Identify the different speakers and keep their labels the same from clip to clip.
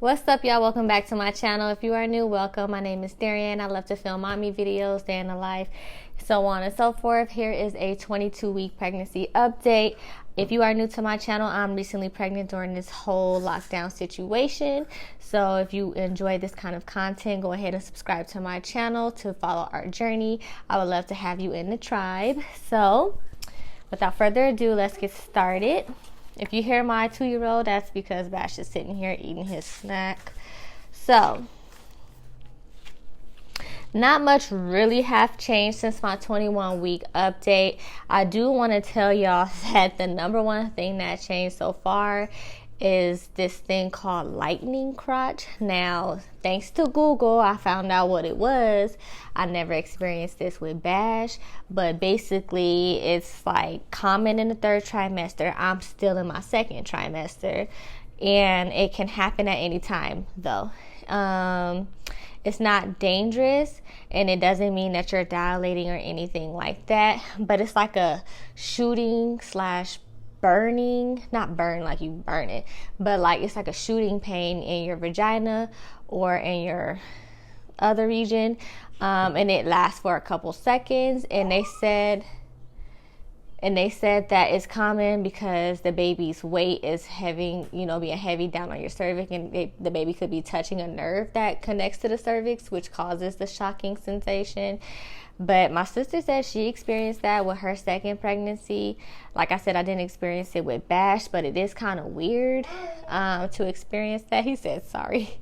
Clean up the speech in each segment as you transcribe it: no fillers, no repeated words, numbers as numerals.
Speaker 1: What's up, y'all? Welcome back to my channel. If you are new, welcome. My name is Darian. I love to film mommy videos, day in the life, so on and so forth. Here is a 22-week pregnancy update. If you are new to my channel, I'm recently pregnant during this whole lockdown situation. So if you enjoy this kind of content, go ahead and subscribe to my channel to follow our journey. I would love to have you in the tribe. So without further ado, let's get started. If you hear my 2-year-old, that's because Bash is sitting here eating his snack. So, not much really have changed since my 21-week update. I do want to tell y'all that the number one thing that changed so far is this thing called lightning crotch. Now, thanks to Google, I found out what it was. I never experienced this with Bash, but basically it's like common in the 3rd trimester. I'm still in my 2nd trimester, and it can happen at any time though. It's not dangerous, and it doesn't mean that you're dilating or anything like that, but it's like a shooting slash burning, not burn like you burn it, but like it's like a shooting pain in your vagina or in your other region, and it lasts for a couple seconds. And they said that it's common because the baby's weight is being heavy down on your cervix, and the baby could be touching a nerve that connects to the cervix, which causes the shocking sensation. But my sister said she experienced that with her 2nd pregnancy. Like I said, I didn't experience it with Bash, but it is kind of weird to experience that. He said sorry.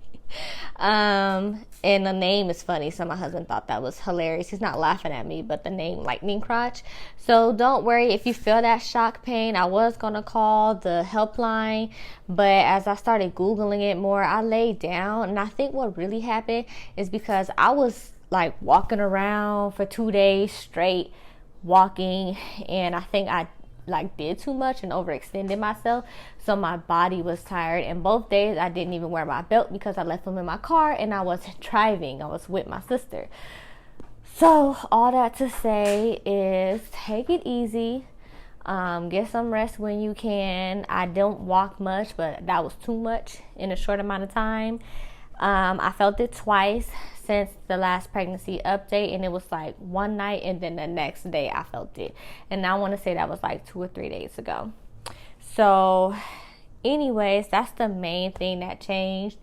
Speaker 1: And the name is funny, so my husband thought that was hilarious. He's not laughing at me, but the name lightning crotch. So don't worry if you feel that shock pain. I was gonna call the helpline, but as I started Googling it more, I laid down, and I think what really happened is because I was like walking around for 2 days straight walking, and I think I did too much and overextended myself, so my body was tired. And both days I didn't even wear my belt because I left them in my car and I wasn't driving. I was with my sister. So all that to say is take it easy, get some rest when you can. I don't walk much, but that was too much in a short amount of time. I felt it twice since the last pregnancy update, and it was like one night and then the next day I felt it, and I want to say that was like 2 or 3 days ago. So anyways, that's the main thing that changed.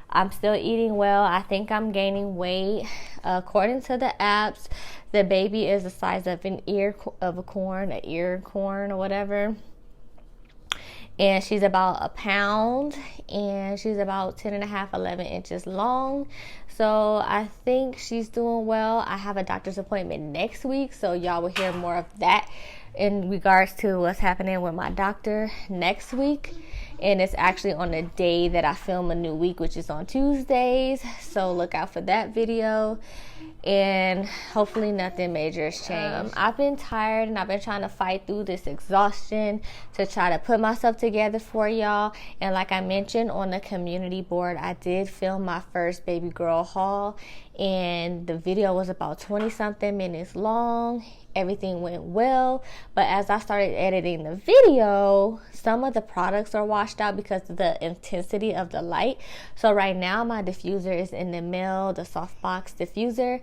Speaker 1: I'm still eating well. I think I'm gaining weight. According to the apps, the baby is the size of an ear corn or whatever, and she's about a pound, and she's about 10.5, 11 inches long. So I think she's doing well. I have a doctor's appointment next week, so y'all will hear more of that in regards to what's happening with my doctor next week. And it's actually on the day that I film a new week, which is on Tuesdays, so look out for that video. And hopefully nothing major has changed. I've been tired, and I've been trying to fight through this exhaustion to try to put myself together for y'all. And like I mentioned on the community board, I did film my first baby girl haul, and the video was about 20-something minutes long. Everything went well, but as I started editing the video, some of the products are washed out because of the intensity of the light. So right now my diffuser is in the mill, the softbox diffuser.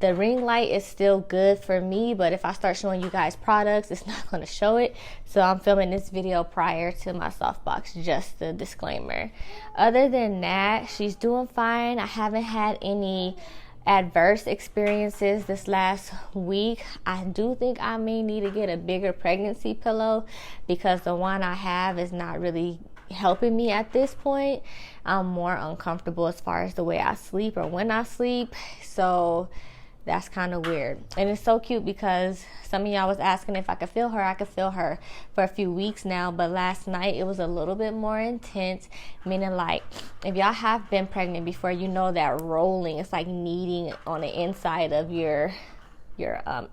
Speaker 1: The ring light is still good for me, but if I start showing you guys products, it's not going to show it. So I'm filming this video prior to my softbox, just a disclaimer. Other than that, she's doing fine. I haven't had any adverse experiences this last week. I do think I may need to get a bigger pregnancy pillow because the one I have is not really helping me at this point. I'm more uncomfortable as far as the way I sleep or when I sleep, so that's kind of weird. And it's so cute because some of y'all was asking if I could feel her. I could feel her for a few weeks now, but last night it was a little bit more intense, meaning like if y'all have been pregnant before, you know that rolling, it's like kneading on the inside of your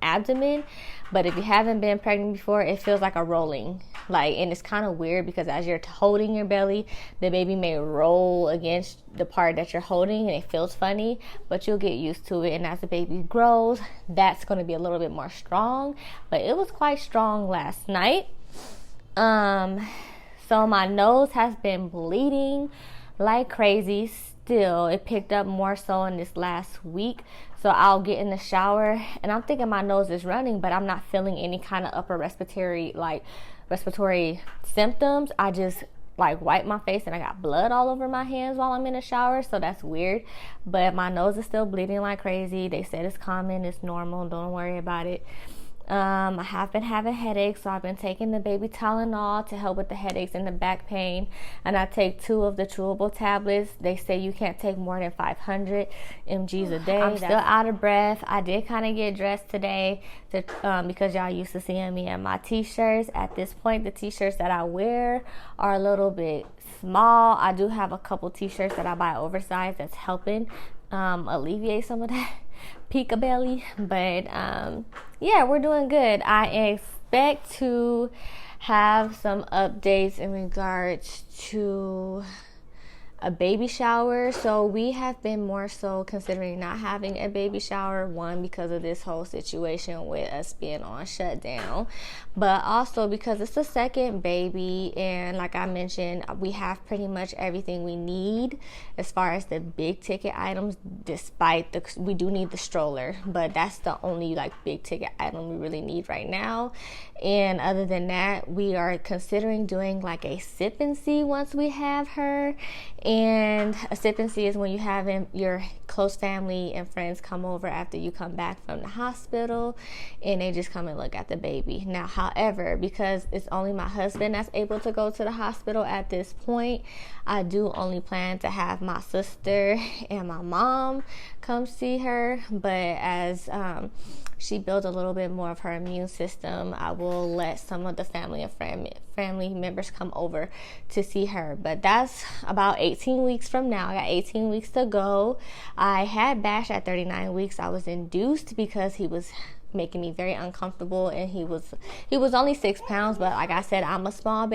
Speaker 1: abdomen. But if you haven't been pregnant before, it feels like a rolling, and it's kind of weird because as you're holding your belly, the baby may roll against the part that you're holding, and it feels funny, but you'll get used to it. And as the baby grows, that's going to be a little bit more strong, but it was quite strong last night. So my nose has been bleeding like crazy still. It picked up more so in this last week. So I'll get in the shower and I'm thinking my nose is running, but I'm not feeling any kind of upper respiratory symptoms. I just like wipe my face and I got blood all over my hands while I'm in the shower, so that's weird. But my nose is still bleeding like crazy. They said it's common, it's normal, don't worry about it. I have been having headaches, so I've been taking the baby Tylenol to help with the headaches and the back pain, and I take 2 of the chewable tablets. They say you can't take more than 500 mgs a day. I'm still out of breath. I did kind of get dressed today because y'all used to seeing me in my t-shirts. At this point, the t-shirts that I wear are a little bit small. I do have a couple t-shirts that I buy oversized that's helping alleviate some of that peak belly, but yeah, we're doing good. I expect to have some updates in regards to a baby shower. So we have been more so considering not having a baby shower, one, because of this whole situation with us being on shutdown, but also because it's the second baby, and like I mentioned, we have pretty much everything we need as far as the big ticket items, despite we do need the stroller, but that's the only like big ticket item we really need right now. And other than that, we are considering doing like a sip and see once we have her. And a sip and see is when you have your close family and friends come over after you come back from the hospital, and they just come and look at the baby. Now, however, because it's only my husband that's able to go to the hospital at this point, I do only plan to have my sister and my mom come see her. But as she builds a little bit more of her immune system, I will let some of the family and family members come over to see her. But that's about 18 weeks from now. I got 18 weeks to go. I had Bash at 39 weeks. I was induced because he was making me very uncomfortable, and he was only 6 pounds, but like I said, I'm a small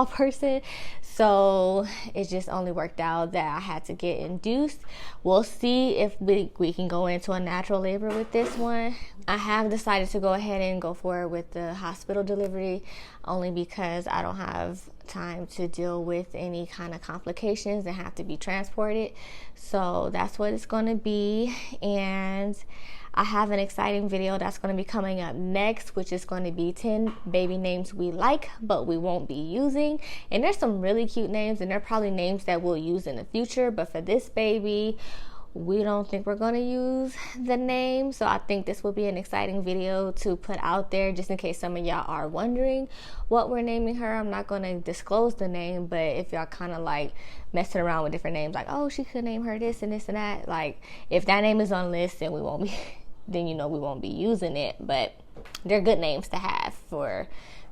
Speaker 1: person, so it just only worked out that I had to get induced. We'll see if we can go into a natural labor with this one. I have decided to go ahead and go forward with the hospital delivery, only because I don't have time to deal with any kind of complications and have to be transported. So that's what it's going to be. And I have an exciting video that's going to be coming up next, which is going to be 10 baby names we like but we won't be using. And there's some really cute names, and they're probably names that we'll use in the future, but for this baby, we don't think we're going to use the name. So I think this will be an exciting video to put out there, just in case some of y'all are wondering what we're naming her. I'm not going to disclose the name, but if y'all kind of like messing around with different names, like, oh, she could name her this and this and that, like if that name is on list, then we won't be then you know we won't be using it. But they're good names to have for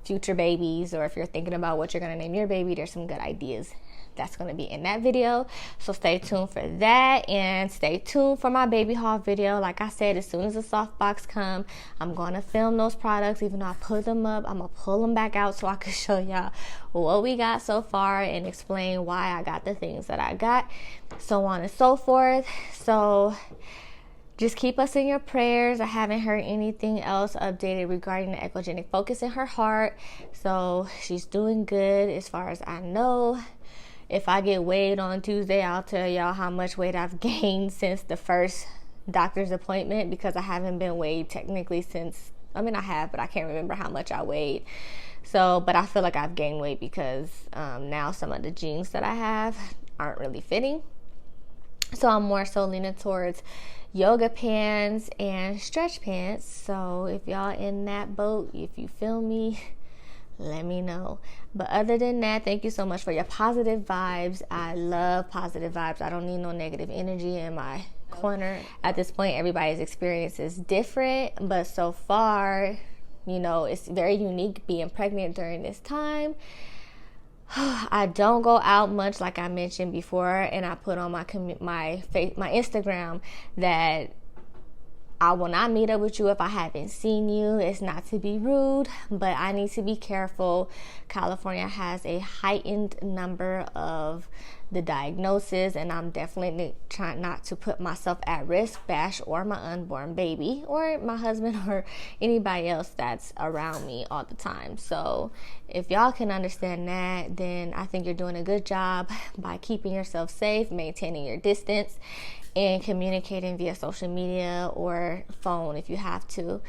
Speaker 1: future babies, or if you're thinking about what you're going to name your baby, there's some good ideas that's going to be in that video. So stay tuned for that, and stay tuned for my baby haul video. Like I said, as soon as the soft box come, I'm going to film those products. Even though I put them up, I'm going to pull them back out so I can show y'all what we got so far and explain why I got the things that I got, so on and so forth. So just keep us in your prayers. I haven't heard anything else updated regarding the echogenic focus in her heart, so she's doing good as far as I know. If I get weighed on Tuesday, I'll tell y'all how much weight I've gained since the first doctor's appointment, because I haven't been weighed technically since, I have, but I can't remember how much I weighed. So, but I feel like I've gained weight because now some of the jeans that I have aren't really fitting. So I'm more so leaning towards yoga pants and stretch pants. So if y'all in that boat, if you feel me, let me know. But other than that, thank you so much for your positive vibes. I love positive vibes. I don't need no negative energy in my corner. At this point, everybody's experience is different, but so far, you know, it's very unique being pregnant during this time. I don't go out much, like I mentioned before, and I put on my Instagram that I will not meet up with you if I haven't seen you. It's not to be rude, but I need to be careful. California has a heightened number of the diagnosis, and I'm definitely trying not to put myself at risk, Bash, or my unborn baby, or my husband, or anybody else that's around me all the time. So if y'all can understand that, then I think you're doing a good job by keeping yourself safe, maintaining your distance, and communicating via social media or phone if you have to.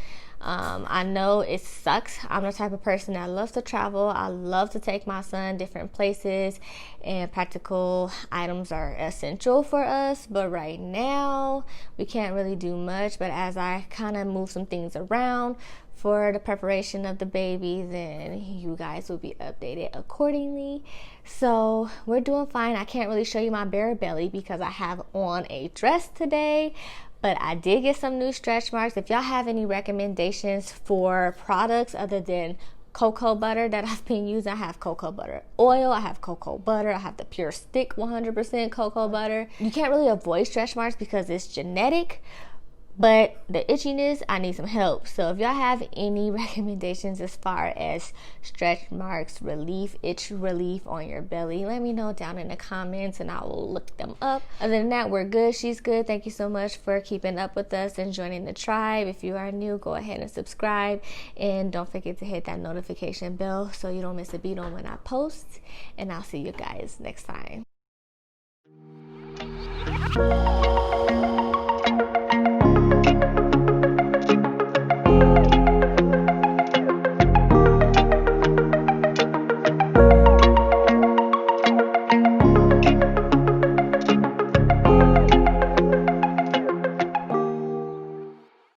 Speaker 1: I know it sucks. I'm the type of person that loves to travel. I love to take my son different places, and practical items are essential for us. But right now, we can't really do much. But as I kind of move some things around for the preparation of the baby, then you guys will be updated accordingly. So we're doing fine. I can't really show you my bare belly because I have on a dress today, but I did get some new stretch marks. If y'all have any recommendations for products other than cocoa butter that I've been using, I have cocoa butter oil, I have cocoa butter, I have the pure stick 100% cocoa butter. You can't really avoid stretch marks because it's genetic, but the itchiness, I need some help. So if y'all have any recommendations as far as stretch marks, relief, itch relief on your belly, let me know down in the comments and I will look them up. Other than that, we're good. She's good. Thank you so much for keeping up with us and joining the tribe. If you are new, go ahead and subscribe. And don't forget to hit that notification bell so you don't miss a beat on when I post. And I'll see you guys next time.